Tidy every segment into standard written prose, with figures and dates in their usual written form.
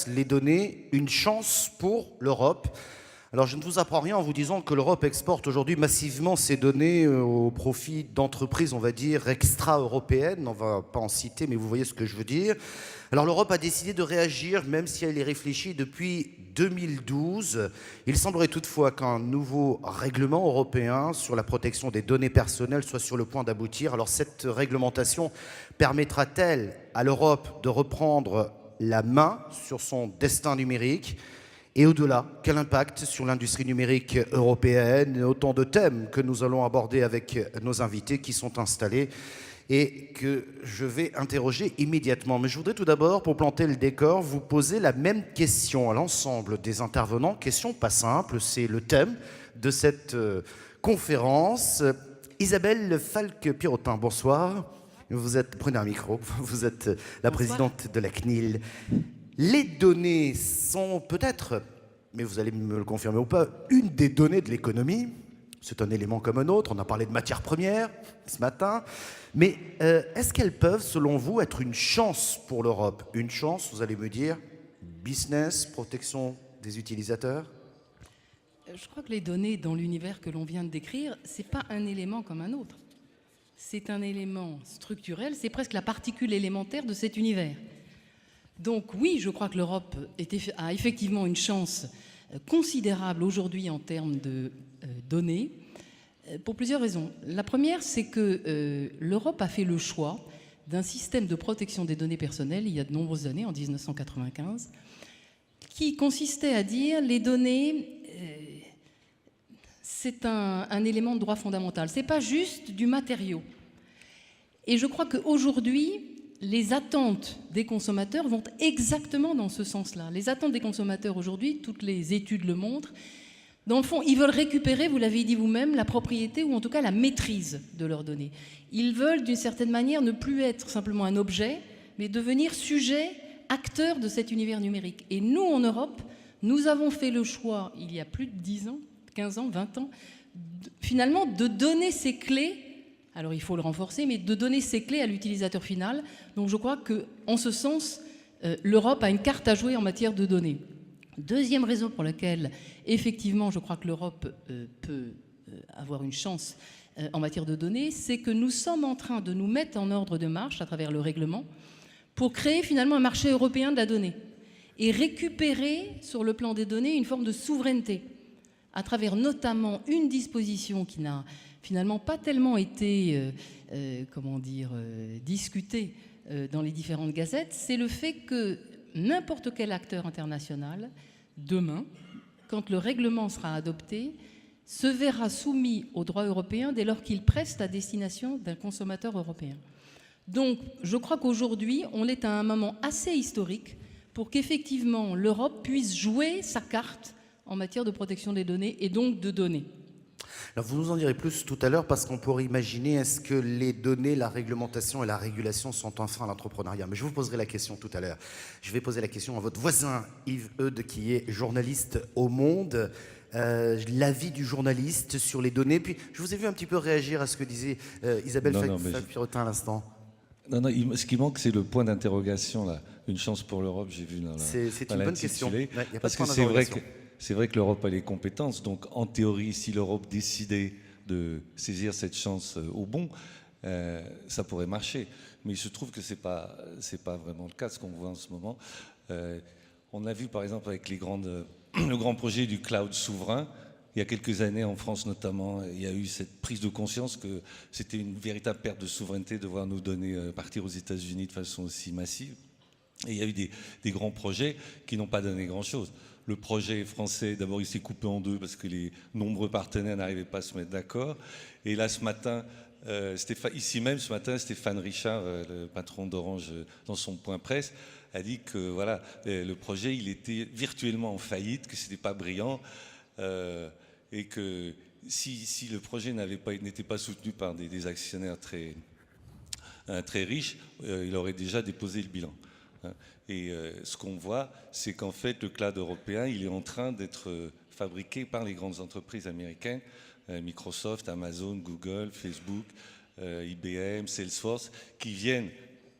les données, une chance pour l'Europe. Alors je ne vous apprends rien en vous disant que l'Europe exporte aujourd'hui massivement ses données au profit d'entreprises, on va dire, extra-européennes. On ne va pas en citer, mais vous voyez ce que je veux dire. Alors l'Europe a décidé de réagir, même si elle y réfléchit depuis 2012. Il semblerait toutefois qu'un nouveau règlement européen sur la protection des données personnelles soit sur le point d'aboutir. Alors cette réglementation permettra-t-elle à l'Europe de reprendre la main sur son destin numérique? Et au-delà, quel impact sur l'industrie numérique européenne? Autant de thèmes que nous allons aborder avec nos invités qui sont installés et que je vais interroger immédiatement. Mais je voudrais tout d'abord, pour planter le décor, vous poser la même question à l'ensemble des intervenants. Question pas simple, c'est le thème de cette conférence. Isabelle Falque-Pirotin, bonsoir. Prenez un micro, vous êtes la présidente de la CNIL. Les données sont peut-être, mais vous allez me le confirmer ou pas, une des données de l'économie. C'est un élément comme un autre. On a parlé de matières premières ce matin. Mais est-ce qu'elles peuvent, selon vous, être une chance pour l'Europe? Une chance, vous allez me dire, business, protection des utilisateurs? Je crois que les données dans l'univers que l'on vient de décrire, ce n'est pas un élément comme un autre. C'est un élément structurel, c'est presque la particule élémentaire de cet univers. Donc oui, je crois que l'Europe a effectivement une chance considérable aujourd'hui en termes de données, pour plusieurs raisons. La première, c'est que l'Europe a fait le choix d'un système de protection des données personnelles il y a de nombreuses années, en 1995, qui consistait à dire les données, c'est un élément de droit fondamental. Ce n'est pas juste du matériau. Et je crois qu'aujourd'hui, les attentes des consommateurs vont exactement dans ce sens-là. Les attentes des consommateurs aujourd'hui, toutes les études le montrent, dans le fond, ils veulent récupérer, vous l'avez dit vous-même, la propriété ou en tout cas la maîtrise de leurs données. Ils veulent d'une certaine manière ne plus être simplement un objet, mais devenir sujet, acteur de cet univers numérique. Et nous, en Europe, nous avons fait le choix, il y a plus de 10 ans, 15 ans, 20 ans, finalement de donner ces clés. Alors il faut le renforcer, mais de donner ces clés à l'utilisateur final. Donc je crois qu'en ce sens, l'Europe a une carte à jouer en matière de données. Deuxième raison pour laquelle, effectivement, je crois que l'Europe peut avoir une chance en matière de données, c'est que nous sommes en train de nous mettre en ordre de marche à travers le règlement pour créer finalement un marché européen de la donnée et récupérer sur le plan des données une forme de souveraineté à travers notamment une disposition qui n'a finalement pas tellement été discutée dans les différentes gazettes, c'est le fait que n'importe quel acteur international, demain, quand le règlement sera adopté, se verra soumis au droit européen dès lors qu'il preste à destination d'un consommateur européen. Donc, je crois qu'aujourd'hui, on est à un moment assez historique pour qu'effectivement l'Europe puisse jouer sa carte en matière de protection des données et donc de données. Alors vous nous en direz plus tout à l'heure parce qu'on pourrait imaginer est-ce que les données, la réglementation et la régulation sont un frein à l'entrepreneuriat. Mais je vous poserai la question tout à l'heure. Je vais poser la question à votre voisin Yves Eudes qui est journaliste au Monde. L'avis du journaliste sur les données. Puis je vous ai vu un petit peu réagir à ce que disait Isabelle Falque-Pirotin à l'instant. Non, ce qui manque, c'est le point d'interrogation, là. Une chance pour l'Europe, j'ai vu dans c'est une bonne question. Ouais, parce que c'est vrai que l'Europe a les compétences. Donc, en théorie, si l'Europe décidait de saisir cette chance au bon, ça pourrait marcher. Mais il se trouve que c'est pas vraiment le cas, ce qu'on voit en ce moment. On a vu, par exemple, avec le grand projet du cloud souverain, il y a quelques années, en France notamment, il y a eu cette prise de conscience que c'était une véritable perte de souveraineté de voir nos données partir aux États-Unis de façon aussi massive. Et il y a eu des grands projets qui n'ont pas donné grand-chose. Le projet français, d'abord, il s'est coupé en deux parce que les nombreux partenaires n'arrivaient pas à se mettre d'accord. Et là, ce matin, ici même, ce matin, Stéphane Richard, le patron d'Orange, dans son point presse, a dit que voilà, le projet, il était virtuellement en faillite, que ce n'était pas brillant. Et que si le projet n'était pas soutenu par des actionnaires très riches, il aurait déjà déposé le bilan. Et ce qu'on voit, c'est qu'en fait, le cloud européen, il est en train d'être fabriqué par les grandes entreprises américaines, Microsoft, Amazon, Google, Facebook, IBM, Salesforce, qui viennent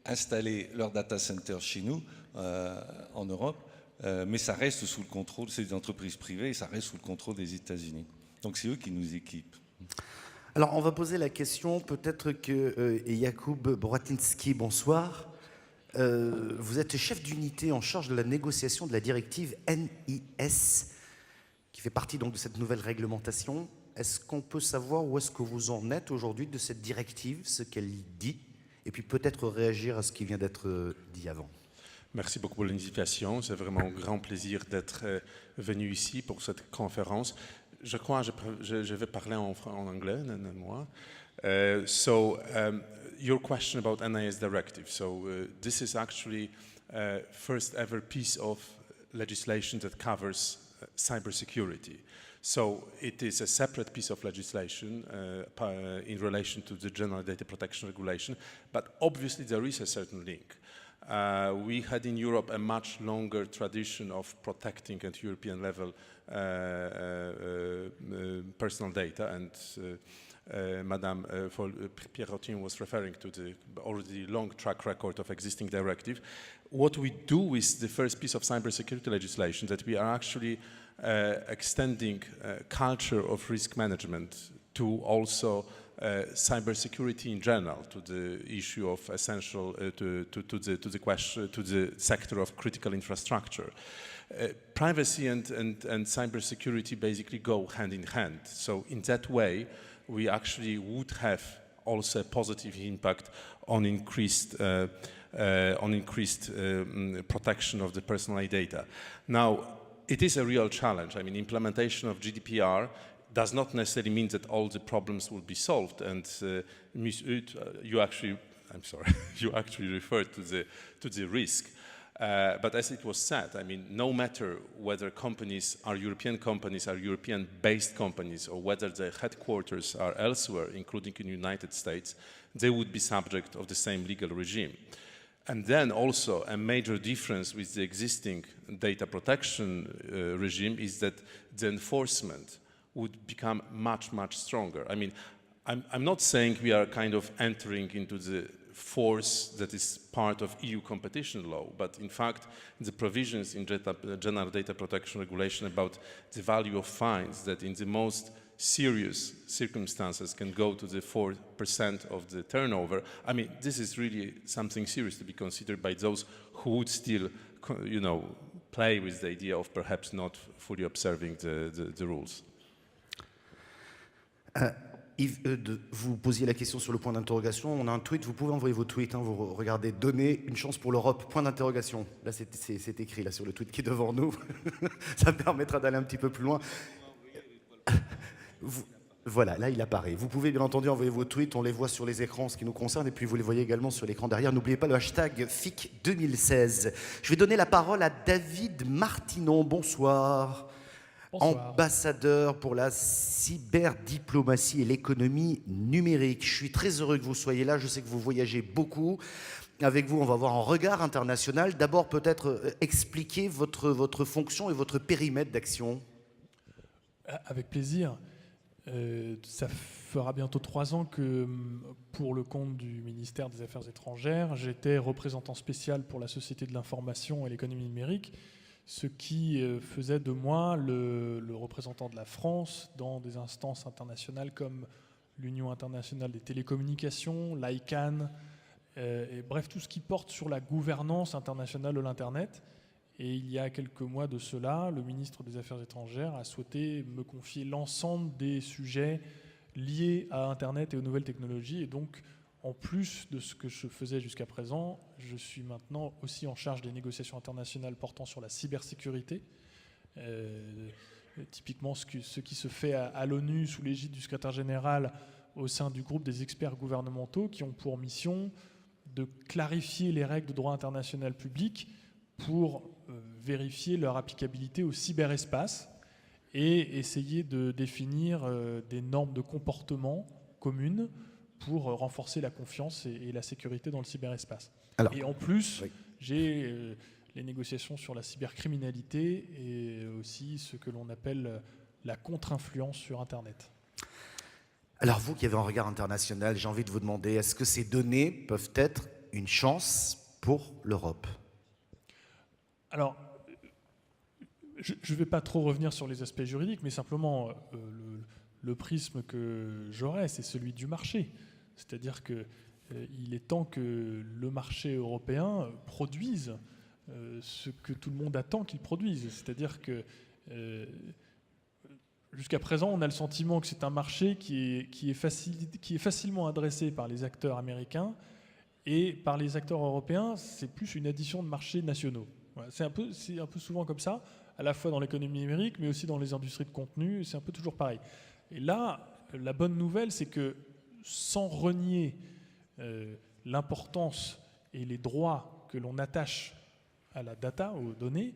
installer leur data center chez nous, en Europe, mais ça reste sous le contrôle, c'est des entreprises privées, et ça reste sous le contrôle des États-Unis. Donc c'est eux qui nous équipent. Alors, on va poser la question, peut-être que Jakub Boratinski, bonsoir. Vous êtes chef d'unité en charge de la négociation de la directive NIS, qui fait partie donc de cette nouvelle réglementation. Est-ce qu'on peut savoir où est-ce que vous en êtes aujourd'hui de cette directive, ce qu'elle dit, et puis peut-être réagir à ce qui vient d'être dit avant? Merci beaucoup pour l'invitation. C'est vraiment un grand plaisir d'être venu ici pour cette conférence. Je crois que je vais parler en anglais, moi. Your question about NIS directive. This is actually first ever piece of legislation that covers cybersecurity. So it is a separate piece of legislation in relation to the General Data Protection Regulation, but obviously there is a certain link. We had in Europe a much longer tradition of protecting at European level personal data, and Madame Pierrotin was referring to the already long track record of existing directive. What we do with the first piece of cybersecurity legislation that we are actually extending culture of risk management to also cybersecurity in general, to the issue of essential to the sector of critical infrastructure. Privacy and cybersecurity basically go hand in hand. So in that way, we actually would have also a positive impact on increased protection of the personal data. Now, it is a real challenge. I mean, implementation of GDPR does not necessarily mean that all the problems will be solved. And Ms. Ut, you actually referred to the risk. But as it was said, I mean, no matter whether companies are European-based companies, or whether their headquarters are elsewhere, including in the United States, they would be subject of the same legal regime. And then also a major difference with the existing data protection regime is that the enforcement would become much, much stronger. I mean, I'm not saying we are kind of entering into the force that is part of EU competition law, but in fact, the provisions in General Data Protection Regulation about the value of fines that in the most serious circumstances can go to the 4% of the turnover. I mean, this is really something serious to be considered by those who would still, play with the idea of perhaps not fully observing the rules. Yves, vous posiez la question sur le point d'interrogation. On a un tweet, vous pouvez envoyer vos tweets. Vous regardez, donner une chance pour l'Europe, point d'interrogation. Là, c'est écrit là, sur le tweet qui est devant nous. Ça permettra d'aller un petit peu plus loin. Voilà, là, il apparaît. Vous pouvez bien entendu envoyer vos tweets. On les voit sur les écrans, ce qui nous concerne. Et puis, vous les voyez également sur l'écran derrière. N'oubliez pas le hashtag FIC 2016. Je vais donner la parole à David Martinon. Bonsoir. Bonsoir. Ambassadeur pour la cyberdiplomatie et l'économie numérique. Je suis très heureux que vous soyez là. Je sais que vous voyagez beaucoup. Avec vous, on va voir un regard international. D'abord, peut-être expliquer votre fonction et votre périmètre d'action. Avec plaisir. Ça fera bientôt 3 ans que, pour le compte du ministère des Affaires étrangères, j'étais représentant spécial pour la Société de l'information et l'économie numérique, ce qui faisait de moi le représentant de la France dans des instances internationales comme l'Union internationale des télécommunications, l'ICANN, et bref, tout ce qui porte sur la gouvernance internationale de l'Internet. Et il y a quelques mois de cela, le ministre des Affaires étrangères a souhaité me confier l'ensemble des sujets liés à Internet et aux nouvelles technologies. Et donc, en plus de ce que je faisais jusqu'à présent, je suis maintenant aussi en charge des négociations internationales portant sur la cybersécurité. Typiquement, ce qui se fait à l'ONU sous l'égide du secrétaire général au sein du groupe des experts gouvernementaux qui ont pour mission de clarifier les règles de droit international public pour vérifier leur applicabilité au cyberespace et essayer de définir des normes de comportement communes pour renforcer la confiance et la sécurité dans le cyberespace. Alors, et en plus, oui, j'ai les négociations sur la cybercriminalité et aussi ce que l'on appelle la contre-influence sur Internet. Alors vous qui avez un regard international, j'ai envie de vous demander, est-ce que ces données peuvent être une chance pour l'Europe ? Alors, je ne vais pas trop revenir sur les aspects juridiques, mais simplement le prisme que j'aurais, c'est celui du marché. C'est-à-dire qu'il est temps que le marché européen produise ce que tout le monde attend qu'il produise. C'est-à-dire que jusqu'à présent, on a le sentiment que c'est un marché qui est facilement adressé par les acteurs américains, et par les acteurs européens, c'est plus une addition de marchés nationaux. Voilà, c'est un peu souvent comme ça, à la fois dans l'économie numérique, mais aussi dans les industries de contenu, c'est un peu toujours pareil. Et là, la bonne nouvelle, c'est que sans renier l'importance et les droits que l'on attache à la data, aux données,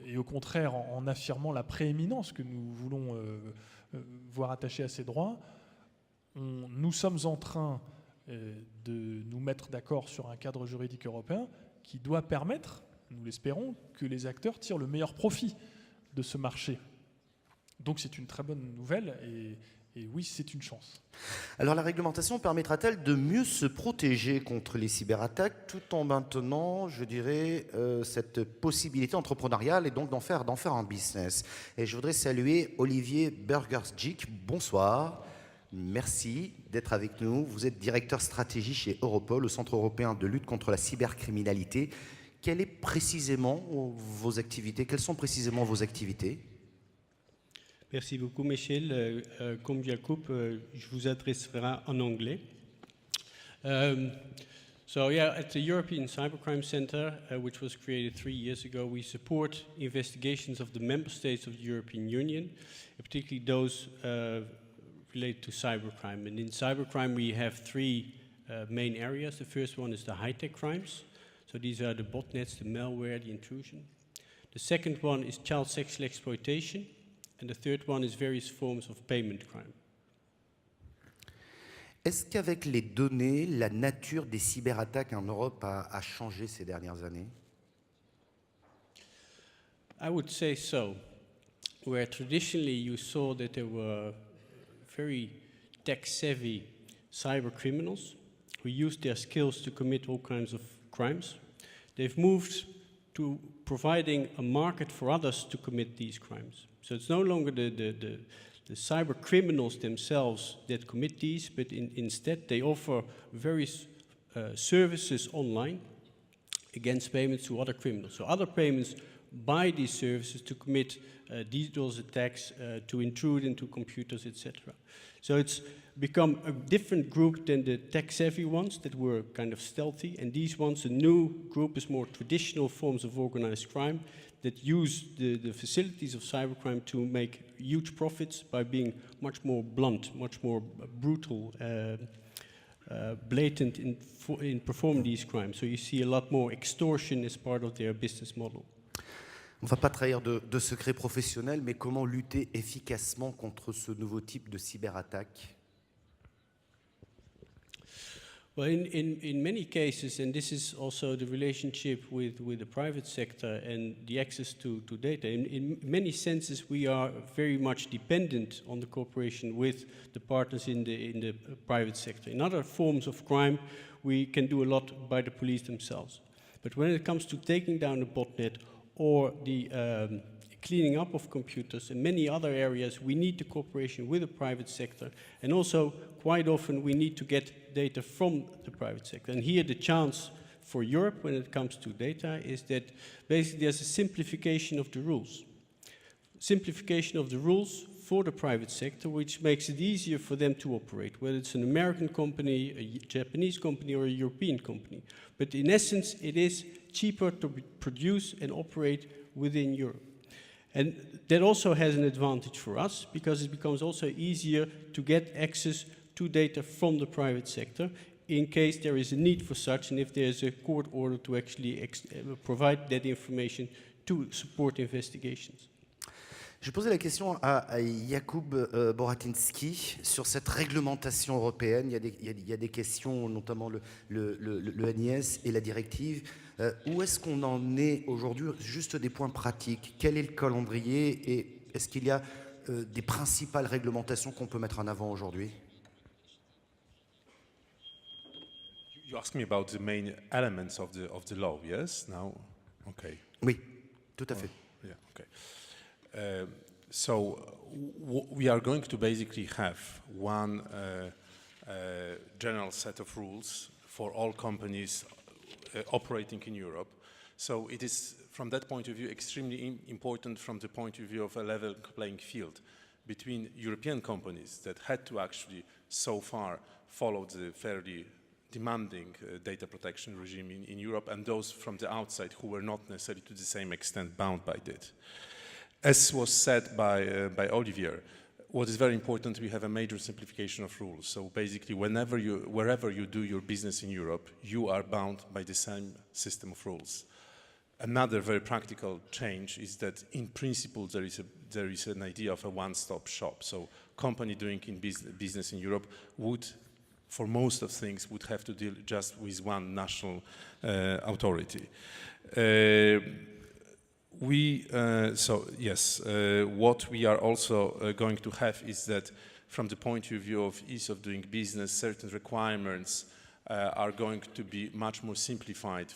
et au contraire en affirmant la prééminence que nous voulons voir attachée à ces droits, nous sommes en train de nous mettre d'accord sur un cadre juridique européen qui doit permettre, nous l'espérons, que les acteurs tirent le meilleur profit de ce marché. Donc c'est une très bonne nouvelle et oui, c'est une chance. Alors la réglementation permettra-t-elle de mieux se protéger contre les cyberattaques tout en maintenant, je dirais, cette possibilité entrepreneuriale et donc d'en faire un business? Et je voudrais saluer Olivier Burgersdijk. Bonsoir. Merci d'être avec nous. Vous êtes directeur stratégie chez Europol, au Centre européen de lutte contre la cybercriminalité. Quelles sont précisément vos activités? Merci beaucoup, Michel. Comme Jacob, je vous adresserai en anglais. So yeah, at the European Cybercrime Center, which was created 3 years ago, we support investigations of the member states of the European Union, particularly those related to cybercrime. And in cybercrime, we have three main areas. The first one is the high-tech crimes. So these are the botnets, the malware, the intrusion. The second one is child sexual exploitation. And the third one is various forms of payment crime. Est-ce qu'avec les données, la nature des cyberattaques en Europe a changé ces dernières années? I would say so. Where traditionally you saw that there were very tech-savvy cyber criminals who used their skills to commit all kinds of crimes, they've moved to providing a market for others to commit these crimes. So it's no longer the cyber criminals themselves that commit these, but instead they offer various services online against payments to other criminals. So other payments buy these services to commit DDoS attacks, to intrude into computers, etc. So it's become a different group than the tech-savvy ones that were kind of stealthy, and these ones, a new group, is more traditional forms of organized crime that use the facilities of cybercrime to make huge profits by being much more blunt, much more brutal, blatant in performing these crimes. So you see a lot more extortion as part of their business model. On ne va pas trahir de secrets professionnels, mais comment lutter efficacement contre ce nouveau type de cyberattaque? Well, in many cases, and this is also the relationship with the private sector and the access to data, in many senses we are very much dependent on the cooperation with the partners in the private sector. In other forms of crime, we can do a lot by the police themselves. But when it comes to taking down a botnet or the cleaning up of computers and many other areas, we need the cooperation with the private sector. And also, quite often, we need to get data from the private sector. And here the chance for Europe when it comes to data is that basically there's a simplification of the rules. Simplification of the rules for the private sector, which makes it easier for them to operate, whether it's an American company, a Japanese company, or a European company. But in essence, it is cheaper to produce and operate within Europe. And that also has an advantage for us because it becomes also easier to get access to data from the private sector in case there is a need for such and if there is a court order to actually provide that information to support investigations. Je posais la question à Jakub Boratyński sur cette réglementation européenne. Il y a des questions, notamment le NIS et la directive. Où est-ce qu'on en est aujourd'hui? Juste des points pratiques. Quel est le calendrier et est-ce qu'il y a des principales réglementations qu'on peut mettre en avant aujourd'hui? You asked me about the main elements of the law, yes? Now, okay. Oui, tout à fait. Yeah, okay. So we are going to basically have one general set of rules for all companies operating in Europe. So it is, from that point of view, extremely important from the point of view of a level playing field between European companies that had to actually so far follow the fairly demanding data protection regime in Europe, and those from the outside who were not necessarily to the same extent bound by it. As was said by Olivier, what is very important, we have a major simplification of rules. So basically, wherever you do your business in Europe, you are bound by the same system of rules. Another very practical change is that, in principle, there is an idea of a one-stop shop. So, company doing business in Europe would, for most of things, would have to deal just with one national authority. What we are also going to have is that, from the point of view of ease of doing business, certain requirements are going to be much more simplified,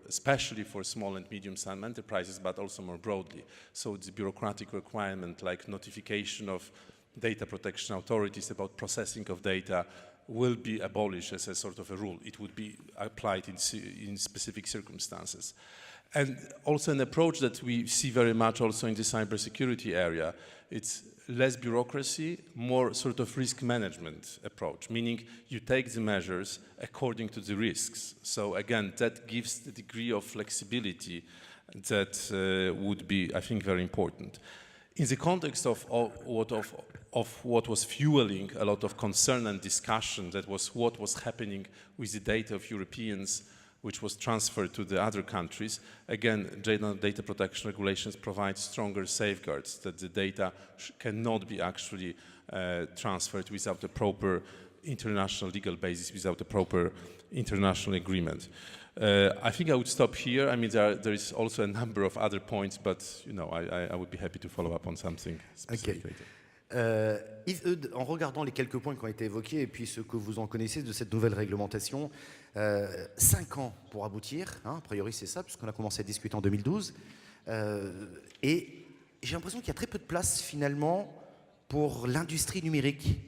especially for small and medium-sized enterprises, but also more broadly. So the bureaucratic requirement, like notification of data protection authorities about processing of data, will be abolished as a sort of a rule. It would be applied in specific circumstances. And also an approach that we see very much also in the cybersecurity area, it's less bureaucracy, more sort of risk management approach, meaning you take the measures according to the risks. So again, that gives the degree of flexibility that would be, I think, very important. In the context of what was fueling a lot of concern and discussion, that was what was happening with the data of Europeans, which was transferred to the other countries. Again, data protection regulations provide stronger safeguards that the data cannot be actually transferred without a proper international legal basis, without a proper international agreement. I think I would stop here. I mean, there is also a number of other points, but I would be happy to follow up on something specific. Okay. Yves, en regardant les quelques points qui ont été évoqués et puis ce que vous en connaissez de cette nouvelle réglementation, 5 ans pour aboutir, a priori c'est ça, puisqu'on a commencé à discuter en 2012, et j'ai l'impression qu'il y a très peu de place finalement pour l'industrie numérique.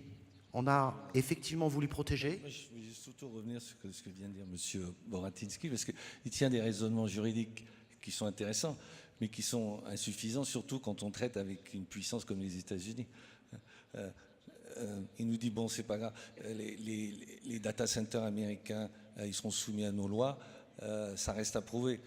On a effectivement voulu protéger. Moi, je voulais surtout revenir sur ce que vient de dire M. Boratinsky, parce qu'il tient des raisonnements juridiques qui sont intéressants, mais qui sont insuffisants, surtout quand on traite avec une puissance comme les États-Unis. Il nous dit, bon, c'est pas grave, les data centers américains, ils seront soumis à nos lois, ça reste à prouver.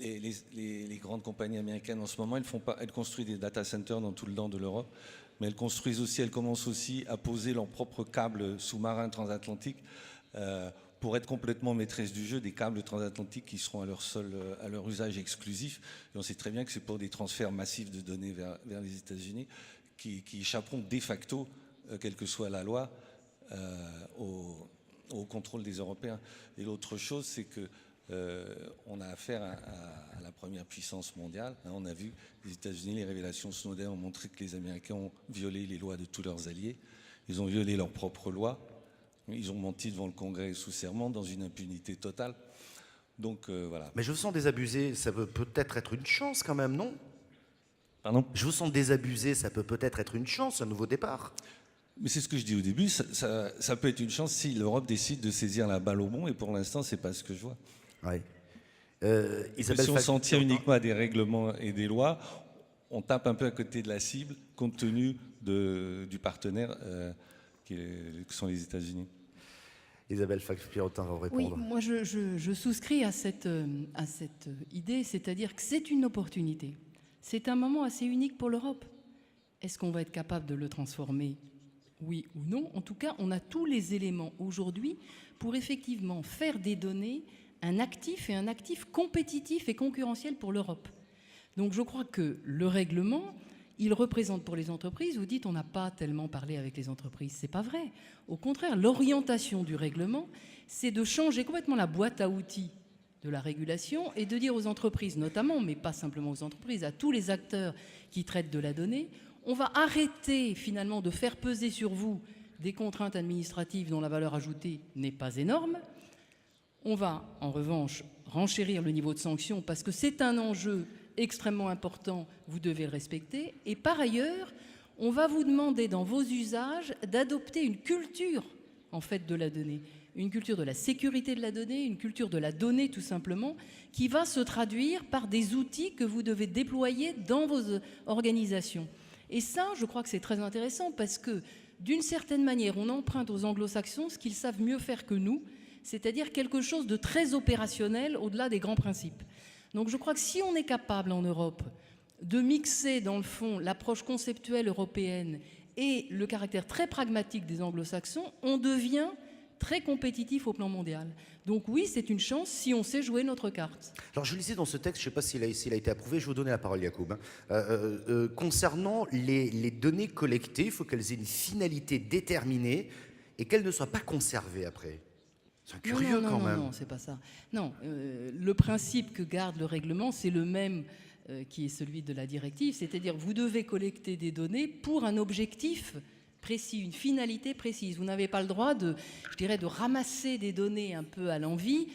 Les grandes compagnies américaines, en ce moment, elles construisent des data centers dans tout le nord de l'Europe, mais elles commencent aussi à poser leurs propres câbles sous-marins transatlantiques pour être complètement maîtresses du jeu, des câbles transatlantiques qui seront à leur usage exclusif. Et on sait très bien que c'est pour des transferts massifs de données vers les États-Unis qui échapperont de facto, quelle que soit la loi, au contrôle des Européens. Et l'autre chose, c'est que on a affaire à la première puissance mondiale. On a vu les États-Unis, les révélations Snowden ont montré que les Américains ont violé les lois de tous leurs alliés. Ils ont violé leurs propres lois. Ils ont menti devant le Congrès sous serment dans une impunité totale. Donc voilà. Mais je vous sens désabusé, ça peut peut-être être une chance quand même, non? Pardon? Je vous sens désabusé, ça peut peut-être être une chance, un nouveau départ. Mais c'est ce que je dis au début, ça peut être une chance si l'Europe décide de saisir la balle au bond, et pour l'instant, c'est pas ce que je vois. Oui. Si on s'en tient uniquement à des règlements et des lois, on tape un peu à côté de la cible, compte tenu du partenaire que sont les États-Unis. Isabelle Fax-Pierrotin va répondre. Oui, moi je souscris à cette idée, c'est-à-dire que c'est une opportunité. C'est un moment assez unique pour l'Europe. Est-ce qu'on va être capable de le transformer? Oui ou non? En tout cas, on a tous les éléments aujourd'hui pour effectivement faire des données un actif, et un actif compétitif et concurrentiel pour l'Europe. Donc je crois que le règlement, il représente pour les entreprises, vous dites on n'a pas tellement parlé avec les entreprises, c'est pas vrai. Au contraire, l'orientation du règlement, c'est de changer complètement la boîte à outils de la régulation et de dire aux entreprises notamment, mais pas simplement aux entreprises, à tous les acteurs qui traitent de la donnée, on va arrêter finalement de faire peser sur vous des contraintes administratives dont la valeur ajoutée n'est pas énorme. On va, en revanche, renchérir le niveau de sanction parce que c'est un enjeu extrêmement important, vous devez le respecter. Et par ailleurs, on va vous demander dans vos usages d'adopter une culture en fait de la donnée, une culture de la sécurité de la donnée, une culture de la donnée tout simplement, qui va se traduire par des outils que vous devez déployer dans vos organisations. Et ça, je crois que c'est très intéressant parce que d'une certaine manière, on emprunte aux anglo-saxons ce qu'ils savent mieux faire que nous, c'est-à-dire quelque chose de très opérationnel au-delà des grands principes. Donc je crois que si on est capable en Europe de mixer dans le fond l'approche conceptuelle européenne et le caractère très pragmatique des anglo-saxons, on devient très compétitif au plan mondial. Donc oui, c'est une chance si on sait jouer notre carte. Alors je lisais dans ce texte, je ne sais pas s'il a été approuvé, je vais vous donner la parole Yacoub. Concernant les données collectées, il faut qu'elles aient une finalité déterminée et qu'elles ne soient pas conservées après. C'est curieux quand même. Non, c'est pas ça. Non, le principe que garde le règlement, c'est le même qui est celui de la directive, c'est-à-dire vous devez collecter des données pour un objectif précis, une finalité précise. Vous n'avez pas le droit de ramasser des données un peu à l'envi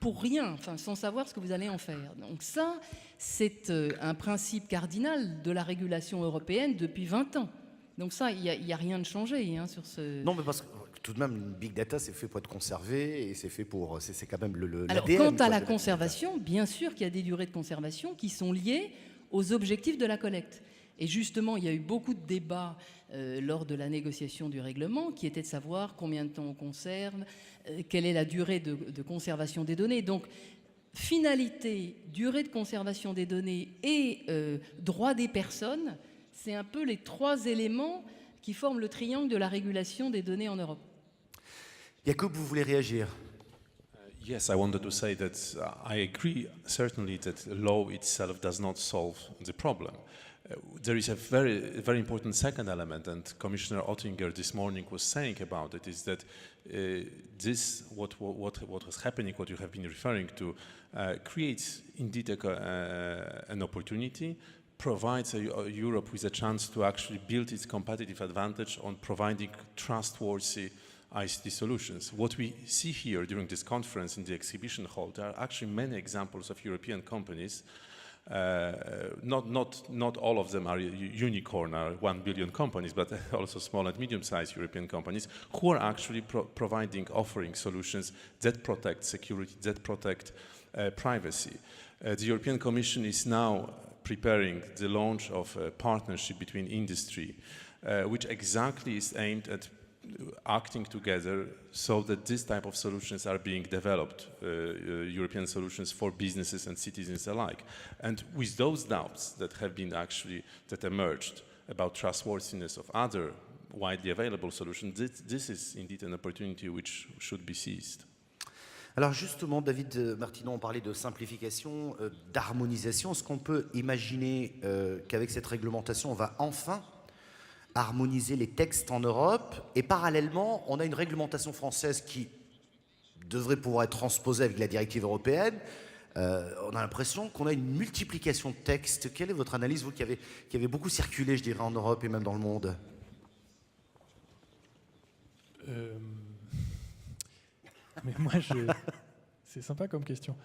pour rien, enfin, sans savoir ce que vous allez en faire. Donc ça, c'est un principe cardinal de la régulation européenne depuis 20 ans. Donc ça, il n'y a rien de changé sur ce... Non, mais parce que tout de même, une big data, c'est fait pour être conservé et c'est fait pour... C'est quand même Alors, l'ADN, quant à la conservation, bien sûr qu'il y a des durées de conservation qui sont liées aux objectifs de la collecte. Et justement, il y a eu beaucoup de débats lors de la négociation du règlement qui était de savoir combien de temps on conserve, quelle est la durée de conservation des données. Donc, finalité, durée de conservation des données et droit des personnes, c'est un peu les trois éléments qui forment le triangle de la régulation des données en Europe. Yacoub, vous voulez réagir? Yes, I wanted to say that I agree certainly that law itself does not solve the problem. There is a very important second element, and Commissioner Oettinger this morning was saying about it, is that what is happening, what you have been referring to, creates indeed an opportunity, provides Europe with a chance to actually build its competitive advantage on providing trustworthy ICT solutions. What we see here during this conference in the exhibition hall, there are actually many examples of European companies. Not all of them are unicorn or 1 billion companies, but also small and medium-sized European companies who are actually offering solutions that protect security, that protect privacy. The European Commission is now preparing the launch of a partnership between industry, which exactly is aimed at acting together so that this type of solutions are being developed, European solutions for businesses and citizens alike. And with those doubts that have been that emerged about trustworthiness of other widely available solutions, this is indeed an opportunity which should be seized. Alors justement, David Martinon, on parlait de simplification, d'harmonisation. Est-ce qu'on peut imaginer qu'avec cette réglementation, on va enfin harmoniser les textes en Europe et parallèlement, on a une réglementation française qui devrait pouvoir être transposée avec la directive européenne. On a l'impression qu'on a une multiplication de textes. Quelle est votre analyse, vous qui avez beaucoup circulé, je dirais, en Europe et même dans le monde? Mais moi, c'est sympa comme question.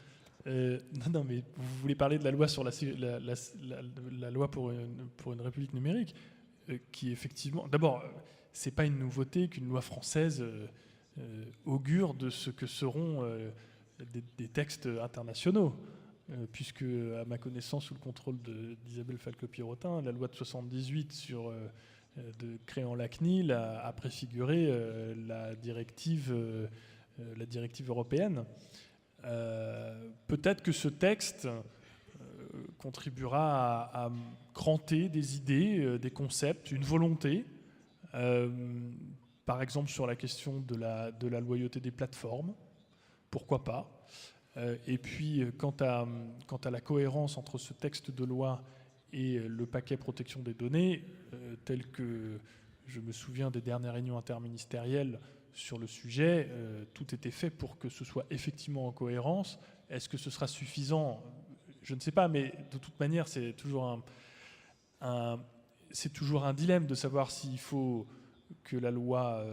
Non, mais vous voulez parler de la loi sur la loi pour une république numérique, qui effectivement, d'abord, c'est pas une nouveauté qu'une loi française augure de ce que seront des textes internationaux, puisque, à ma connaissance, sous le contrôle d'Isabelle Falco-Pierrotin, la loi de 78 créant la CNIL a préfiguré la directive européenne. Peut-être que ce texte contribuera à cranter des idées, des concepts, une volonté, par exemple sur la question de la loyauté des plateformes, pourquoi pas. Et puis quant à la cohérence entre ce texte de loi et le paquet protection des données, tel que je me souviens des dernières réunions interministérielles sur le sujet, tout était fait pour que ce soit effectivement en cohérence. Est-ce que ce sera suffisant ? Je ne sais pas, mais de toute manière, c'est toujours un dilemme de savoir s'il faut que la loi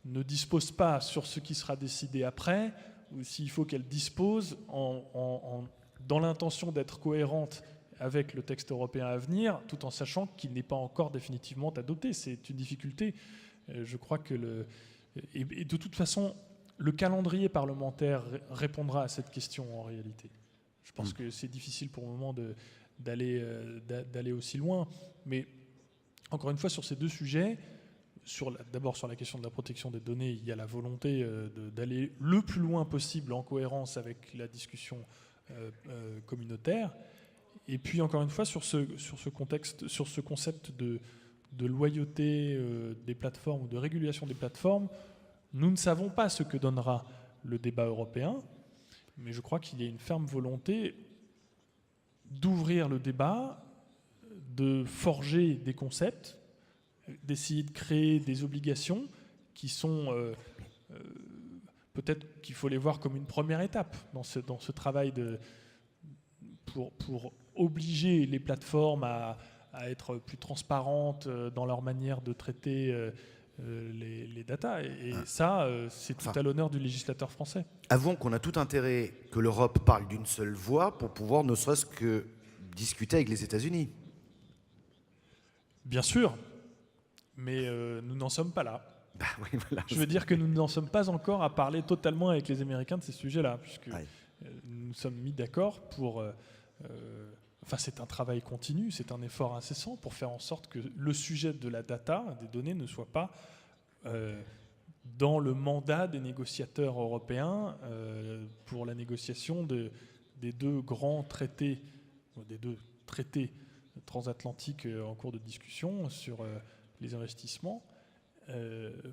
ne dispose pas sur ce qui sera décidé après, ou s'il faut qu'elle dispose dans l'intention d'être cohérente avec le texte européen à venir, tout en sachant qu'il n'est pas encore définitivement adopté. C'est une difficulté. Je crois que et de toute façon, le calendrier parlementaire répondra à cette question en réalité. Je pense que c'est difficile pour le moment d'aller aussi loin. Mais encore une fois, sur ces deux sujets, d'abord sur la question de la protection des données, il y a la volonté d'aller le plus loin possible en cohérence avec la discussion communautaire. Et puis encore une fois, sur ce concept de loyauté des plateformes ou de régulation des plateformes, nous ne savons pas ce que donnera le débat européen, mais je crois qu'il y a une ferme volonté d'ouvrir le débat, de forger des concepts, d'essayer de créer des obligations qui sont peut-être qu'il faut les voir comme une première étape dans ce travail pour obliger les plateformes à être plus transparentes dans leur manière de traiter les datas. Et ça, c'est tout à l'honneur du législateur français. Avouons qu'on a tout intérêt que l'Europe parle d'une seule voix pour pouvoir ne serait-ce que discuter avec les États-Unis. Bien sûr, mais nous n'en sommes pas là. Bah oui, voilà. Je veux dire que nous n'en sommes pas encore à parler totalement avec les Américains de ces sujets-là, puisque nous nous sommes mis d'accord pour... Enfin, c'est un travail continu, c'est un effort incessant pour faire en sorte que le sujet de la data, des données, ne soit pas dans le mandat des négociateurs européens pour la négociation des deux grands traités, des deux traités transatlantiques en cours de discussion sur les investissements,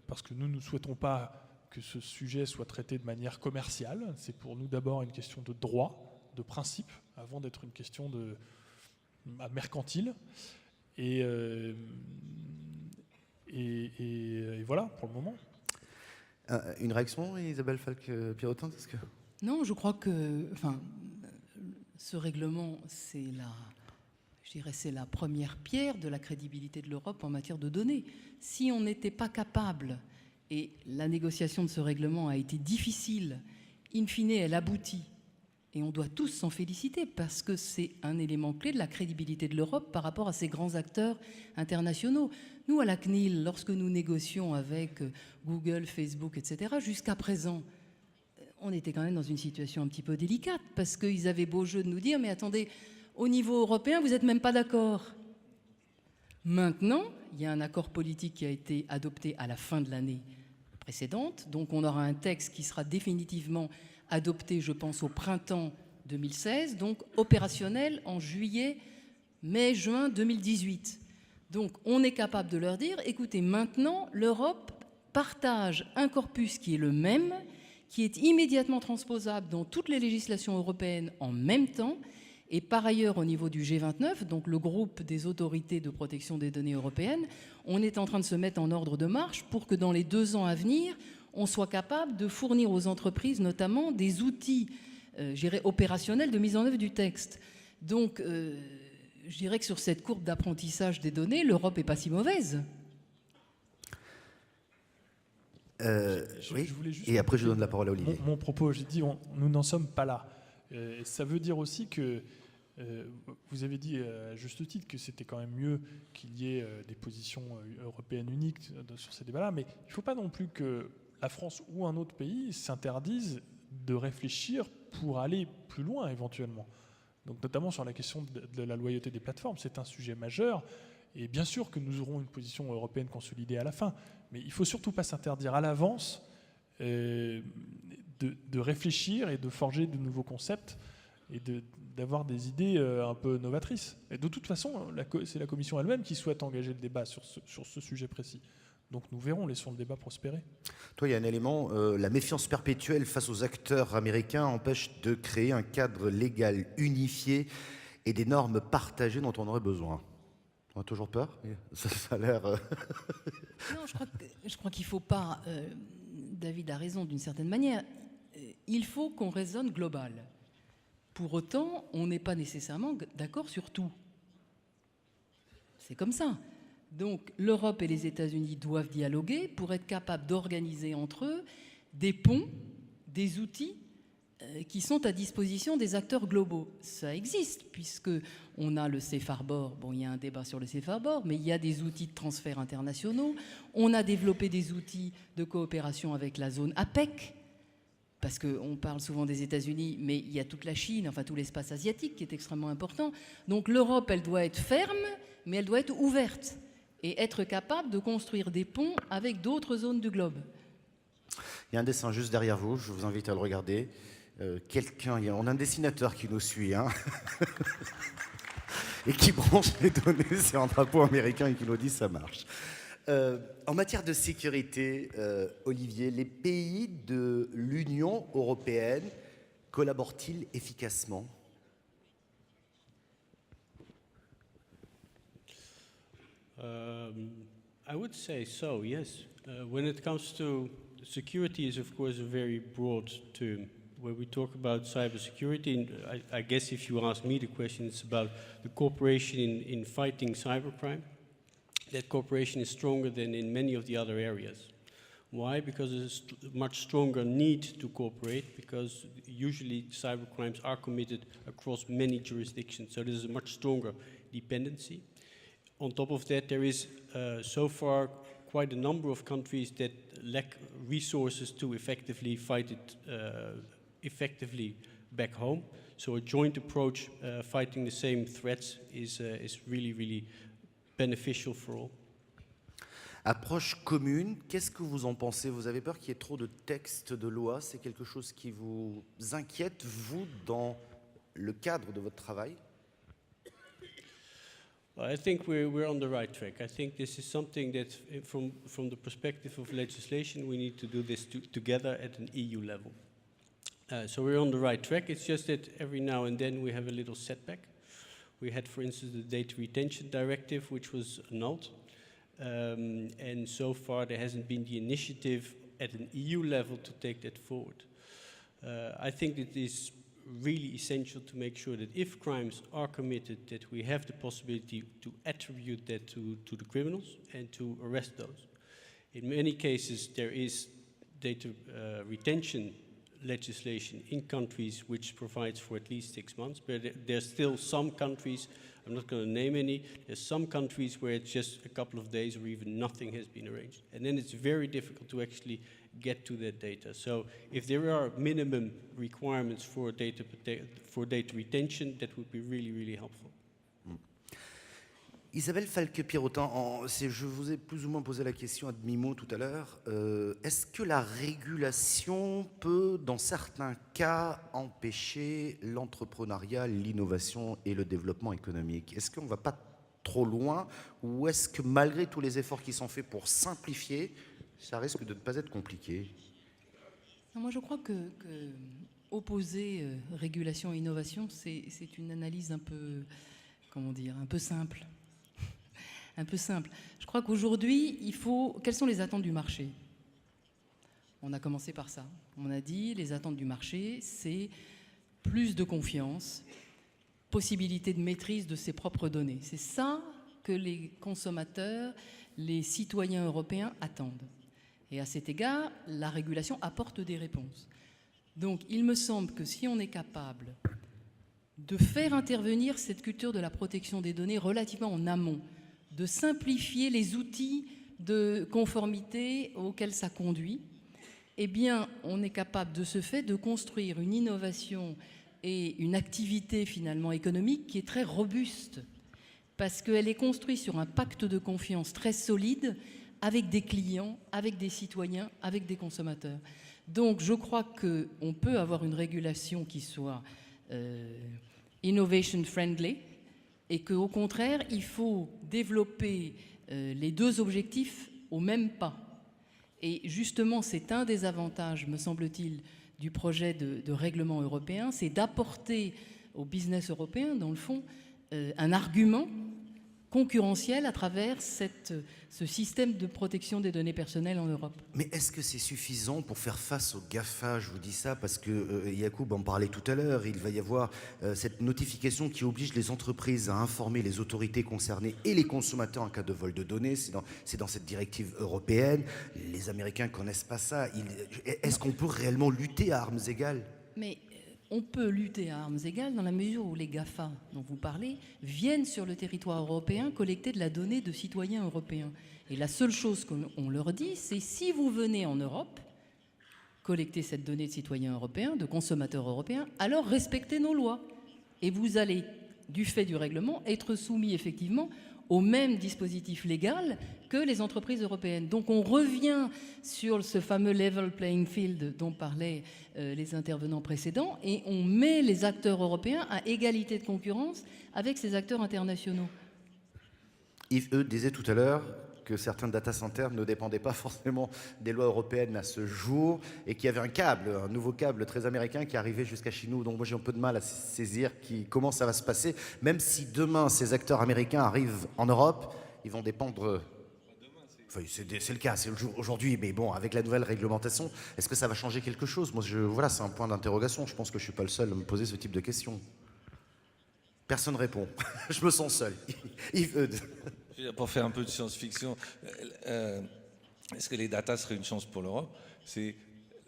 parce que nous ne souhaitons pas que ce sujet soit traité de manière commerciale. C'est pour nous d'abord une question de droit, de principe, avant d'être une question mercantile. Et voilà, pour le moment. Une réaction, Isabelle Falque-Pierrotin, que... Non, je crois que ce règlement, c'est la première pierre de la crédibilité de l'Europe en matière de données. Si on n'était pas capable, et la négociation de ce règlement a été difficile, in fine, elle aboutit. Et on doit tous s'en féliciter parce que c'est un élément clé de la crédibilité de l'Europe par rapport à ces grands acteurs internationaux. Nous, à la CNIL, lorsque nous négocions avec Google, Facebook, etc., jusqu'à présent, on était quand même dans une situation un petit peu délicate parce qu'ils avaient beau jeu de nous dire « mais attendez, au niveau européen, vous n'êtes même pas d'accord ». Maintenant, il y a un accord politique qui a été adopté à la fin de l'année précédente, donc on aura un texte qui sera définitivement adopté, je pense, au printemps 2016, donc opérationnel en mai-juin 2018. Donc on est capable de leur dire, écoutez, maintenant, l'Europe partage un corpus qui est le même, qui est immédiatement transposable dans toutes les législations européennes en même temps, et par ailleurs, au niveau du G29, donc le groupe des autorités de protection des données européennes, on est en train de se mettre en ordre de marche pour que dans les 2 ans à venir, on soit capable de fournir aux entreprises notamment des outils opérationnels de mise en œuvre du texte. Donc, je dirais que sur cette courbe d'apprentissage des données, l'Europe n'est pas si mauvaise. Oui. Et après, je donne la parole à Olivier. Mon propos, j'ai dit, nous n'en sommes pas là. Ça veut dire aussi que vous avez dit à juste titre que c'était quand même mieux qu'il y ait des positions européennes uniques sur ces débats-là, mais il ne faut pas non plus que la France ou un autre pays s'interdisent de réfléchir pour aller plus loin éventuellement. Donc notamment sur la question de la loyauté des plateformes, c'est un sujet majeur. Et bien sûr que nous aurons une position européenne consolidée à la fin, mais il ne faut surtout pas s'interdire à l'avance de réfléchir et de forger de nouveaux concepts et d'avoir des idées un peu novatrices. Et de toute façon, c'est la Commission elle-même qui souhaite engager le débat sur ce sujet précis. Donc nous verrons, laissons le débat prospérer. Toi, il y a un élément, la méfiance perpétuelle face aux acteurs américains empêche de créer un cadre légal unifié et des normes partagées dont on aurait besoin. On a toujours peur ? Ça a l'air... Non, je crois qu'il ne faut pas... David a raison d'une certaine manière. Il faut qu'on raisonne global. Pour autant, on n'est pas nécessairement d'accord sur tout. C'est comme ça. Donc l'Europe et les États-Unis doivent dialoguer pour être capables d'organiser entre eux des ponts, des outils qui sont à disposition des acteurs globaux. Ça existe, puisque on a le Safe Harbor. Bon, il y a un débat sur le Safe Harbor, mais il y a des outils de transfert internationaux. On a développé des outils de coopération avec la zone APEC, parce qu'on parle souvent des États-Unis, mais il y a toute la Chine, enfin tout l'espace asiatique qui est extrêmement important. Donc l'Europe, elle doit être ferme, mais elle doit être ouverte et être capable de construire des ponts avec d'autres zones du globe. Il y a un dessin juste derrière vous, je vous invite à le regarder. On a un dessinateur qui nous suit, hein, et qui branche les données sur un drapeau américain et qui nous dit ça marche. En matière de sécurité, Olivier, les pays de l'Union européenne collaborent-ils efficacement ? I would say so, yes. When it comes to security is of course a very broad term. When we talk about cybersecurity, I guess if you ask me the question, it's about the cooperation in fighting cybercrime. That cooperation is stronger than in many of the other areas. Why? Because there's a much stronger need to cooperate, because usually cybercrimes are committed across many jurisdictions, so there's a much stronger dependency. On top of that, there is so far quite a number of countries that lack resources to effectively fight it effectively back home. So a joint approach fighting the same threats is really, really beneficial for all. Approche commune, qu'est-ce que vous en pensez ? Vous avez peur qu'il y ait trop de textes de loi ? C'est quelque chose qui vous inquiète, vous, dans le cadre de votre travail ? Well, I think we're on the right track. I think this is something that, from the perspective of legislation, we need to do this together at an EU level. So we're on the right track. It's just that every now and then we have a little setback. We had, for instance, the Data Retention Directive, which was annulled. And so far there hasn't been the initiative at an EU level to take that forward. I think it is really essential to make sure that if crimes are committed, that we have the possibility to attribute that to the criminals and to arrest those. In many cases, there is data retention legislation in countries which provides for at least 6 months, but there's still some countries, I'm not going to name any, there's some countries where it's just a couple of days or even nothing has been arranged. And then it's very difficult to actually get to that data. So if there are minimum requirements for data retention, that would be really, really helpful. Isabelle Falque-Pierrotin, je vous ai plus ou moins posé la question à demi-mot tout à l'heure. Est-ce que la régulation peut, dans certains cas, empêcher l'entrepreneuriat, l'innovation et le développement économique ? Est-ce qu'on ne va pas trop loin, ou est-ce que malgré tous les efforts qui sont faits pour simplifier, ça risque de ne pas être compliqué ? Non, moi je crois que opposer régulation et innovation, c'est une analyse un peu, comment dire, un peu simple. Un peu simple. Je crois qu'aujourd'hui, quelles sont les attentes du marché ? On a commencé par ça. On a dit, les attentes du marché, c'est plus de confiance, possibilité de maîtrise de ses propres données. C'est ça que les consommateurs, les citoyens européens attendent. Et à cet égard, la régulation apporte des réponses. Donc, il me semble que si on est capable de faire intervenir cette culture de la protection des données relativement en amont, de simplifier les outils de conformité auxquels ça conduit, eh bien, on est capable de ce fait de construire une innovation et une activité finalement économique qui est très robuste, parce qu'elle est construite sur un pacte de confiance très solide avec des clients, avec des citoyens, avec des consommateurs. Donc, je crois qu'on peut avoir une régulation qui soit innovation friendly, et qu'au contraire, il faut développer les deux objectifs au même pas. Et justement, c'est un des avantages, me semble-t-il, du projet de règlement européen, c'est d'apporter au business européen, dans le fond, un argument concurrentiel à travers ce système de protection des données personnelles en Europe. Mais est-ce que c'est suffisant pour faire face aux GAFA ? Je vous dis ça parce que Yacoub en parlait tout à l'heure. Il va y avoir cette notification qui oblige les entreprises à informer les autorités concernées et les consommateurs en cas de vol de données. C'est dans cette directive européenne. Les Américains ne connaissent pas ça. Est-ce qu'on peut réellement lutter à armes égales ? Mais on peut lutter à armes égales dans la mesure où les GAFA dont vous parlez viennent sur le territoire européen collecter de la donnée de citoyens européens. Et la seule chose qu'on leur dit, c'est si vous venez en Europe collecter cette donnée de citoyens européens, de consommateurs européens, alors respectez nos lois. Et vous allez, du fait du règlement, être soumis effectivement au même dispositif légal que les entreprises européennes. Donc on revient sur ce fameux level playing field dont parlaient les intervenants précédents et on met les acteurs européens à égalité de concurrence avec ces acteurs internationaux. Yves disait tout à l'heure que certains data centers ne dépendaient pas forcément des lois européennes à ce jour et qu'il y avait un nouveau câble très américain qui arrivait jusqu'à chez nous. Donc moi j'ai un peu de mal à saisir comment ça va se passer. Même si demain ces acteurs américains arrivent en Europe, ils vont dépendre... Enfin, c'est le cas, c'est le jour aujourd'hui, mais bon, avec la nouvelle réglementation, est-ce que ça va changer quelque chose? Moi, voilà, c'est un point d'interrogation. Je pense que je ne suis pas le seul à me poser ce type de questions. Personne ne répond. Je me sens seul. Yves. Pour faire un peu de science-fiction, est-ce que les data seraient une chance pour l'Europe?